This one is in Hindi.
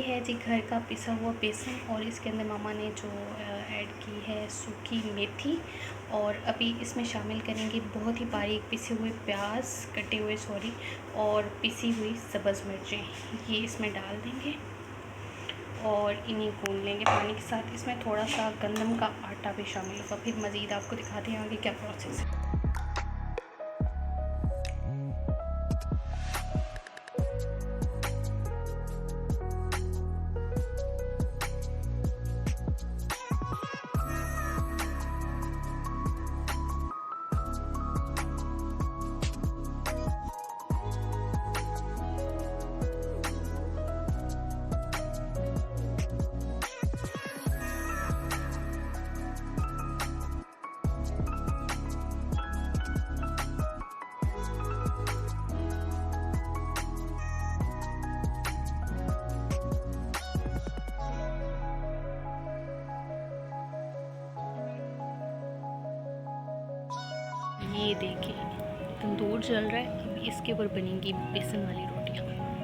है जी घर का पिसा हुआ बेसन और इसके अंदर मामा ने जो ऐड की है सूखी मेथी और अभी इसमें शामिल करेंगे बहुत ही बारीक पिसे हुए प्याज, कटे हुए सॉरी, और पिसी हुई सब्ज़ मिर्चें। ये इसमें डाल देंगे और इन्हें भून लेंगे पानी के साथ। इसमें थोड़ा सा गंदम का आटा भी शामिल होगा। फिर मज़ीद आपको दिखाते हैं आगे क्या प्रोसेस है। ये देखिए तंदूर जल रहा है, अभी इसके ऊपर बनेंगी बेसन वाली रोटियाँ।